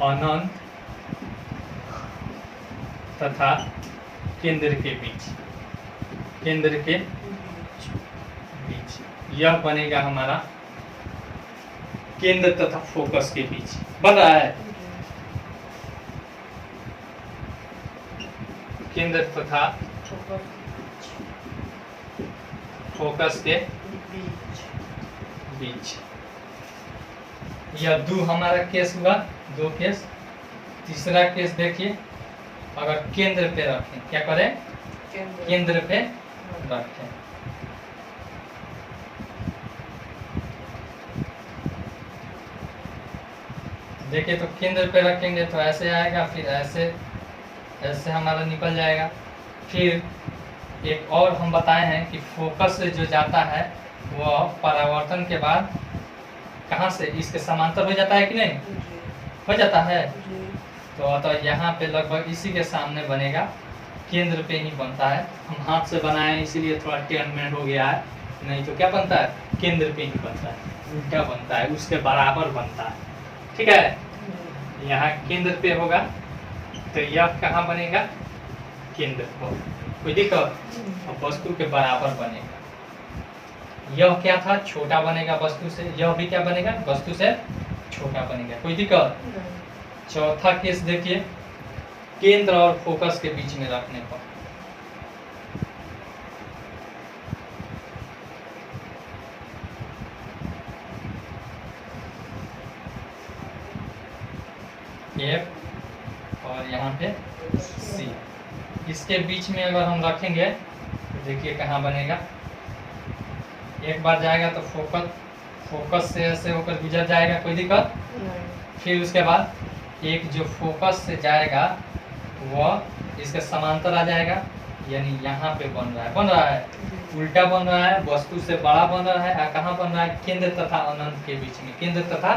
अनंत तथा केंद्र के बीच, केंद्र के बीच यह बनेगा हमारा केंद्र तथा फोकस के बीच बन रहा है। केंद्र तथा फोकस के बीच यह दो हमारा केस हुआ, दो केस। तीसरा केस देखिए, अगर केंद्र पे रखें, क्या करें, केंद्र पे रखें। देखिए तो केंद्र पे रखेंगे तो ऐसे आएगा, फिर ऐसे ऐसे हमारा निकल जाएगा। फिर एक और हम बताए हैं कि फोकस से जो जाता है वह परावर्तन के बाद कहाँ से, इसके समांतर हो जाता है कि नहीं, हो जाता है। तो अतः यहाँ पे लगभग इसी के सामने बनेगा, केंद्र पे ही बनता है। हम हाथ से बनाए इसीलिए थोड़ा टेढ़मेढ़ हो गया है, नहीं तो क्या बनता है, केंद्र पे ही बनता है, उल्टा बनता है, उसके बराबर बनता है, ठीक है। यहाँ केंद्र पे होगा तो यह कहाँ बनेगा, केंद्र को, कोई दिक्कत। अब वस्तु के बराबर बनेगा। यह क्या था, छोटा बनेगा वस्तु से, यह भी क्या बनेगा, वस्तु से छोटा बनेगा, कोई दिक्कत। चौथा केस देखिए, केंद्र और फोकस के बीच में रखने पर। F और यहाँ पे C, इसके बीच में अगर हम रखेंगे तो देखिए कहाँ बनेगा। एक बार जाएगा तो फोकस से ऐसे होकर गुजर जाएगा, कोई दिक्कत। फिर उसके बाद एक जो फोकस से जाएगा वह इसके समांतर आ जाएगा, यानी यहाँ पे बन रहा है, उल्टा बन रहा है, वस्तु से बड़ा बन रहा है। कहाँ बन रहा है, केंद्र तथा अनंत के बीच में, केंद्र तथा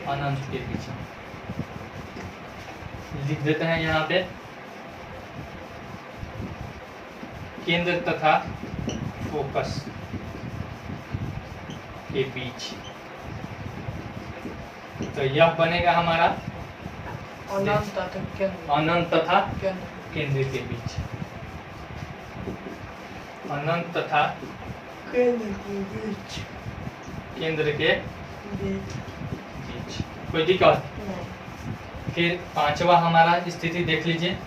अनंत के बीच में। लिख देते हैं यहाँ पे, केंद्र तथा फोकस के बीच। तो यह बनेगा हमारा अनंत तथा केंद्र के बीच, अनंत तथा केंद्र के बीच, कोई दिक्कत। फिर पांचवा हमारा स्थिति देख लीजिए।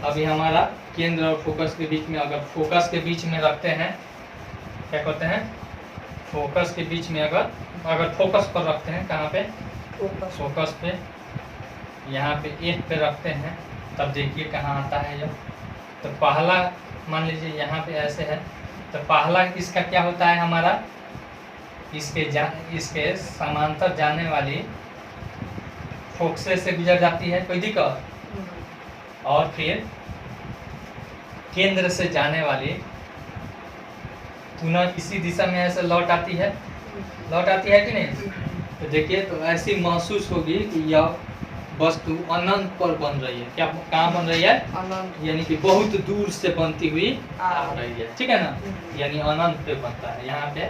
अभी हमारा केंद्र और फोकस के बीच में, अगर फोकस के बीच में रखते हैं, क्या करते हैं, फोकस के बीच में अगर फोकस पर रखते हैं, कहाँ पे, फोकस पे, यहाँ पे F पे रखते हैं, तब देखिए कहाँ आता है यह। तो पहला मान लीजिए यहाँ पे ऐसे है, तो पहला इसका क्या होता है हमारा, इसके समांतर जाने वाली फोकस से गुजर जाती है, कोई दिक्कत। और फिर केंद्र से जाने वाली पुनः इसी दिशा में ऐसे लौट आती है कि नहीं। तो देखिए तो ऐसी महसूस होगी कि यह वस्तु अनंत पर बन रही है। क्या, कहाँ बन रही है, अनंत, यानी कि बहुत दूर से बनती हुई आ रही है, ठीक है ना, यानी अनंत पे बनता है। यहाँ पे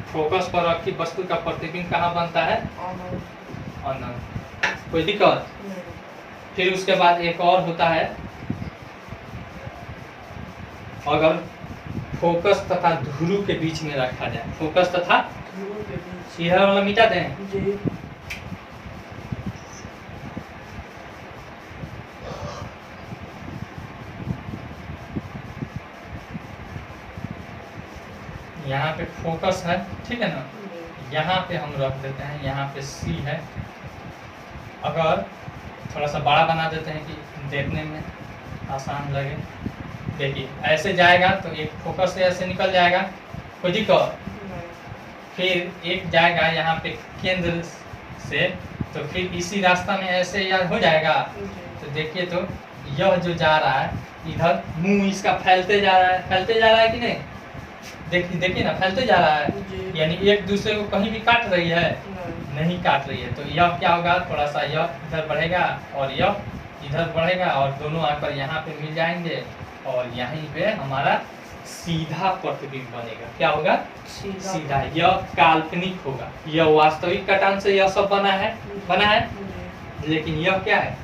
फोकस पर रखी वस्तु का प्रतिबिंब कहाँ बनता है, अनंत, कोई दिक्कत। फिर उसके बाद एक और होता है, अगर फोकस तथा ध्रुव के बीच में रखा जाए, फोकस तथा यह वाला मिटा दें, यहाँ पे फोकस है, ठीक है ना, यहाँ पे हम रख देते हैं, यहाँ पे C है। अगर थोड़ा सा बड़ा बना देते हैं कि देखने में आसान लगे। देखिए ऐसे जाएगा तो एक फोकस से ऐसे निकल जाएगा, कोई दिक्कत। फिर एक जाएगा यहाँ पे केंद्र से, तो फिर इसी रास्ता में ऐसे या हो जाएगा। तो देखिए तो यह जो जा रहा है इधर, मुंह इसका फैलते जा रहा है कि नहीं, देखिए ना, फैलते जा रहा है, यानी एक दूसरे को कहीं भी काट रही है, नहीं काट रही है। तो यह क्या होगा, थोड़ा सा यह इधर बढ़ेगा और यह इधर बढ़ेगा और दोनों आकर यहाँ पे मिल जाएंगे और यहीं पे हमारा सीधा प्रतिबिंब बनेगा। क्या होगा, सीधा। यह काल्पनिक होगा, यह वास्तविक कटान से यह सब बना है, लेकिन यह क्या है,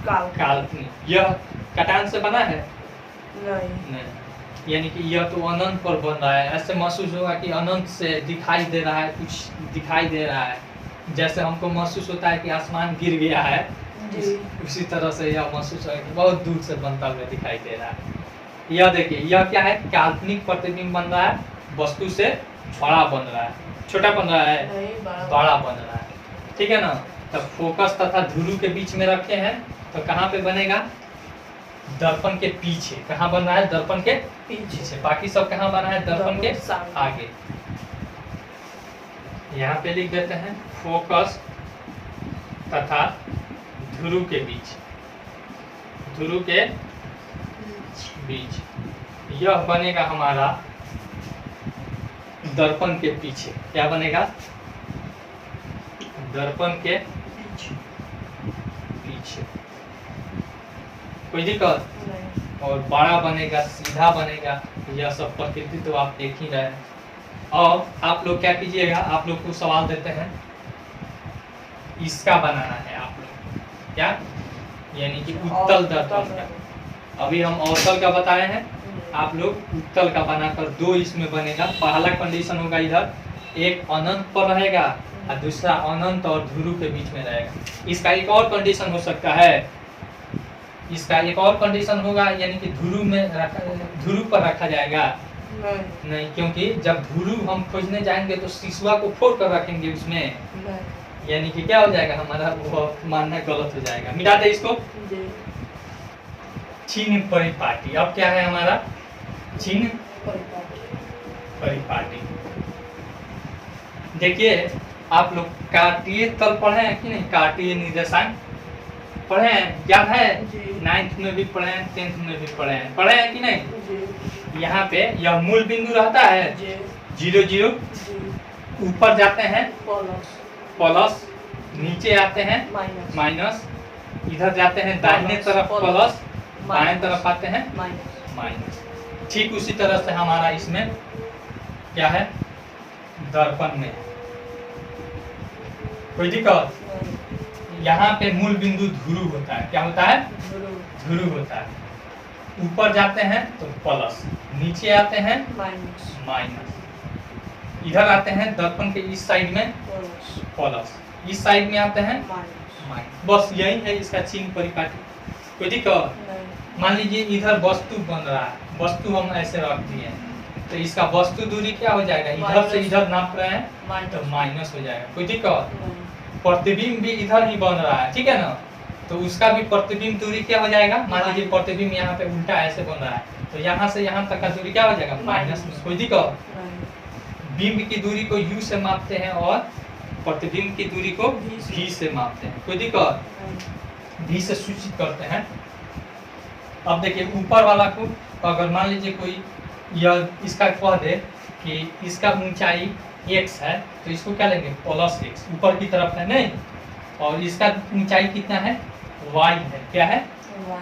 काल्पनिक। यह कटान से बना है नहीं, यानी कि यह तो अनंत पर बन रहा है। ऐसे महसूस होगा कि अनंत से दिखाई दे रहा है, कुछ दिखाई दे रहा है, जैसे हमको महसूस होता है कि आसमान गिर गया है, उसी तरह से यह महसूस होगा कि बहुत दूर से बनता हुआ दिखाई दे रहा है। यह देखिए, यह क्या है, काल्पनिक प्रतिबिंब बन रहा है, वस्तु से बड़ा बन रहा है, छोटा बन रहा है, बड़ा बन रहा है, ठीक है ना। तब फोकस तथा ध्रुव के बीच में रखे हैं, तो कहाँ पे बनेगा, दर्पण के पीछे। कहाँ बन रहा है, दर्पण के पीछे। बाकी सब कहाँ बना है, दर्पण के आगे। यहाँ पे लिख देते हैं फोकस तथा ध्रुव के बीच, ध्रुव के बीच यह बनेगा हमारा दर्पण के पीछे। क्या बनेगा, दर्पण के पीछे। कोई दिक्कत, और बड़ा बनेगा, सीधा बनेगा, यह सब प्रकृति तो आप देख ही रहे हैं। और आप लोग क्या कीजिएगा, आप लोग को सवाल देते हैं, इसका बनाना है आप लोग, क्या, यानी कि उत्तल दर्पण का। अभी हम अवतल का बताए हैं, आप लोग उत्तल का बनाकर दो इसमें बनेगा। पहला कंडीशन होगा इधर एक अनंत पर रहेगा और दूसरा अनंत और ध्रुव के बीच में रहेगा। इसका एक और कंडीशन हो सकता है, इसका एक और कंडीशन होगा, यानी कि ध्रुव पर रखा जाएगा नहीं, क्योंकि जब ध्रुव हम खोजने जाएंगे तो सिसुआ को फोड़ कर रखेंगे उसमें, यानी कि क्या हो जाएगा, हमारा वो मानना गलत हो जाएगा। मिटा दे इसको। चिन्ह परिपाटी, अब क्या है हमारा, चिन्ह परिपाटी। देखिए आप लोग कार्तीय तल पढ़े हैं कि नहीं, कार्तीय निर्देशांक पढ़े हैं, याद है, 9th में भी पढ़े हैं, 10th में भी पढ़े हैं कि नहीं। यहाँ पे यह मूल बिंदु रहता है 0 0, ऊपर जाते हैं प्लस, नीचे आते हैं माइनस, इधर जाते हैं दाहिने तरफ प्लस, बाएं तरफ आते हैं माइनस। ठीक उसी तरह से हमारा इसमें क्या है, दर्पण में कोई दिक्कत, यहाँ पे मूल बिंदु ध्रुव होता है। क्या होता है, ध्रुव होता है। ऊपर जाते हैं तो प्लस, नीचे आते हैं माइनस, इधर आते हैं दर्पण के इस साइड में प्लस, इस साइड में आते हैं माइनस। बस यही है इसका चिन्ह परिपाटी। कोई दिक्कत, मान लीजिए इधर वस्तु बन रहा है, वस्तु हम ऐसे रख दिए, तो इसका वस्तु दूरी क्या हो जाएगा, इधर से इधर नाप रहे हैं तो माइनस हो जाएगा। कोई दिक्कत, प्रतिबिंब भी इधर ही बन रहा है, ठीक है ना, तो उसका भी प्रतिबिंब दूरी क्या हो जाएगा, मान लीजिए प्रतिबिंब यहाँ पे उल्टा ऐसे बन रहा है, तो यहाँ से यहाँ तक का दूरी क्या हो जाएगा, माइनस में। कोई दिक्कत, बिंब की दूरी को u से मापते हैं और प्रतिबिंब की दूरी को v से मापते हैं। कोई दिक्कत, v से सूचित करते हैं। अब देखिए ऊपर वाला को अगर मान लीजिए कोई यह इसका कह दे कि इसका ऊंचाई x है, तो इसको क्या लेंगे, प्लस x, ऊपर की तरफ है नहीं, और इसका ऊंचाई कितना है, y है। क्या है,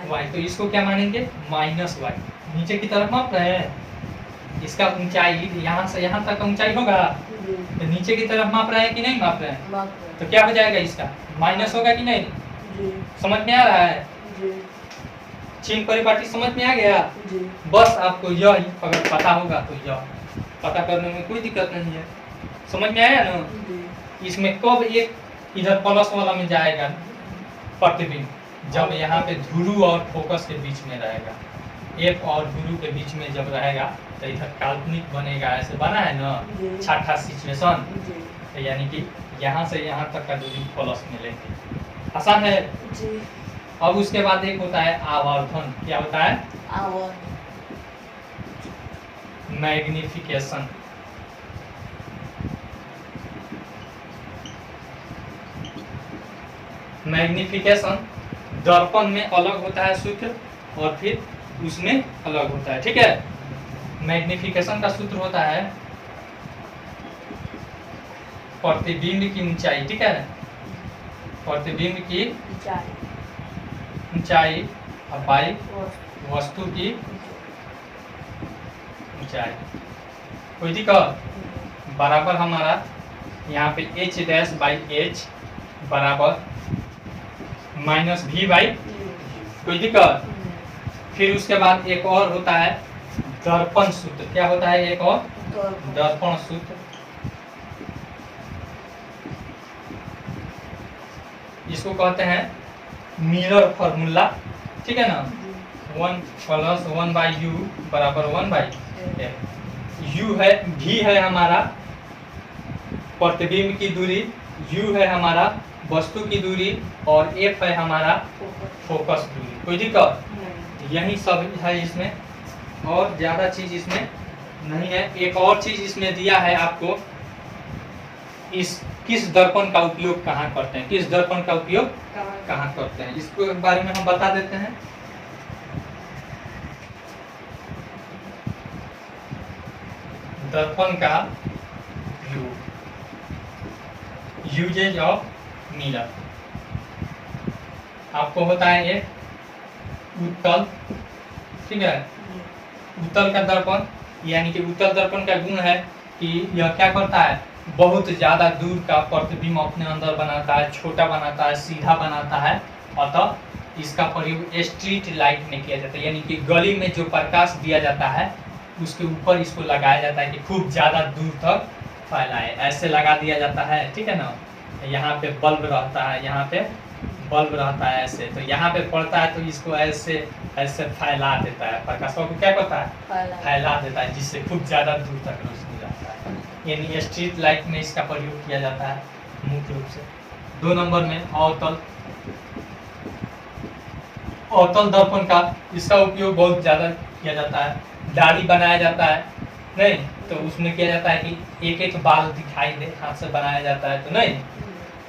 y, तो इसको क्या मानेंगे, माइनस y। नीचे की तरफ माप रहे हैं, इसका ऊंचाई यहाँ से यहाँ तक का ऊंचाई होगा, तो नीचे की तरफ माप रहे हैं कि नहीं माप रहे हैं, तो क्या हो जाएगा, इसका माइनस होगा कि नहीं। समझ में आ रहा है, चिन्ह परिपाटी समझ में आ गया। बस आपको यह अगर पता होगा तो यह पता करने में कोई दिक्कत नहीं है। समझ में आया ना। इसमें कब एक इधर प्लस वाला में जाएगा प्रतिबिंब, जब यहाँ पे ध्रुव और फोकस के बीच में रहेगा, एक और ध्रुव के बीच में जब रहेगा तो इधर काल्पनिक बनेगा। ऐसे बना है ना छठा सिचुएशन, तो यानी कि यहाँ से यहाँ तक का दूरी प्लस में लेंगे। आसान है। अब उसके बाद एक होता है आवर्धन। क्या होता है, मैग्निफिकेशन। मैग्निफिकेशन दर्पण में अलग होता है सूत्र और फिर उसमें अलग होता है, ठीक है। मैग्निफिकेशन का सूत्र होता है प्रतिबिंब की ऊंचाई, ठीक है। प्रतिबिंब की ऊंचाई बाई वस्तु की ऊंचाई, कोई दिक्कत, बराबर हमारा यहाँ पे h डैश बाई h बराबर माइनस भी बाई, कोई दिक्कत। फिर उसके बाद एक और होता है दर्पण सूत्र, क्या होता है एक और दर्पण सूत्र, इसको कहते हैं मिरर फॉर्मूला, ठीक है ना। 1 प्लस 1 बाई यू बराबर 1 बाई एफ। यू है, भी है हमारा प्रतिबिंब की दूरी, यू है हमारा वस्तु की दूरी और एफ है हमारा फोकस दूरी, कोई दिक्कत, यही सब है इसमें, और ज़्यादा चीज़ इसमें नहीं है। एक और चीज़ इसमें दिया है आपको, इस किस दर्पण का उपयोग कहाँ करते हैं, किस दर्पण का उपयोग कहाँ करते हैं, इसके बारे में हम बता देते हैं। दर्पण का यूजेज ऑफ मिरर, आपको होता है एक उत्तल, ठीक है। उत्तल का दर्पण, यानी कि उत्तल दर्पण का गुण है कि यह क्या करता है, बहुत ज़्यादा दूर का प्रतिबिंब अपने अंदर बनाता है, छोटा बनाता है, सीधा बनाता है। अतः इसका प्रयोग स्ट्रीट लाइट में किया जाता है, यानी कि गली में जो प्रकाश दिया जाता है उसके ऊपर इसको लगाया जाता है कि खूब ज़्यादा दूर तक फैलाए, ऐसे लगा दिया जाता है, ठीक है ना। यहाँ पे बल्ब रहता है, यहाँ पे बल्ब रहता है ऐसे, तो यहाँ पे पड़ता है तो इसको ऐसे ऐसे फैला देता है, प्रकाश को क्या करता है, फैला देता है, जिससे खूब ज़्यादा दूर तक रोशनी रहता है। यानी स्ट्रीट लाइट में इसका प्रयोग किया जाता है मुख्य रूप से। 2 नंबर में अवतल, अवतल दर्पण का इसका उपयोग बहुत ज़्यादा किया जाता है, दाढ़ी बनाया जाता है नहीं तो उसमें किया जाता है कि एक एक बाल दिखाई दे, हाथ से बनाया जाता है तो नहीं।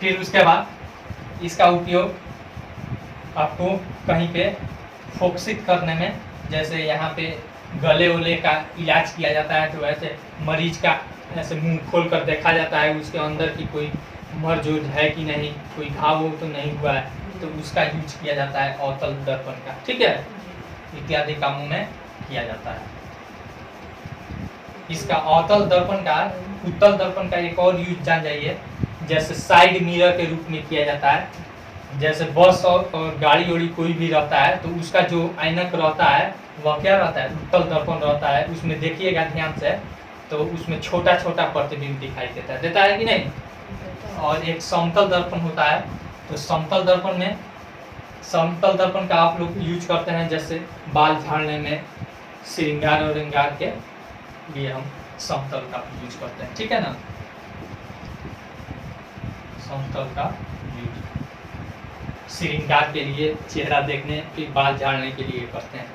फिर उसके बाद इसका उपयोग आपको कहीं पे फोकसित करने में, जैसे यहाँ पे गले वले का इलाज किया जाता है तो वैसे मरीज का ऐसे मुंह खोल कर देखा जाता है, उसके अंदर की कोई मरजोज है कि नहीं, कोई घाव हो तो नहीं हुआ है, तो उसका यूज किया जाता है अवतल दर्पण का, ठीक है। इत्यादि कामों में किया जाता है। इसका अवतल दर्पण का, उत्तल दर्पण का एक और यूज जान जाइए, जैसे साइड मिरर के रूप में किया जाता है। जैसे बस और गाड़ी उड़ी कोई भी रहता है तो उसका जो ऐनक रहता है वह क्या रहता है, उत्तल दर्पण रहता है। उसमें देखिएगा ध्यान से तो उसमें छोटा छोटा प्रतिबिंब दिखाई देता है कि नहीं। और एक समतल दर्पण होता है, तो समतल दर्पण में, समतल दर्पण का आप लोग यूज करते हैं जैसे बाल झाड़ने में, श्रृंगार और श्रृंगार के लिए हम समतल का यूज करते हैं, ठीक है ना। समतल का यूज श्रृंगार के लिए, चेहरा देखने के, बाल झाड़ने के लिए करते हैं।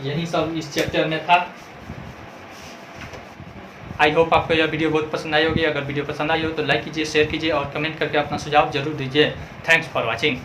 यही सब इस चैप्टर में था। आई होप आपको यह वीडियो बहुत पसंद आई होगी। अगर वीडियो पसंद आई हो तो लाइक कीजिए, शेयर कीजिए और कमेंट करके अपना सुझाव जरूर दीजिए। Thanks for watching.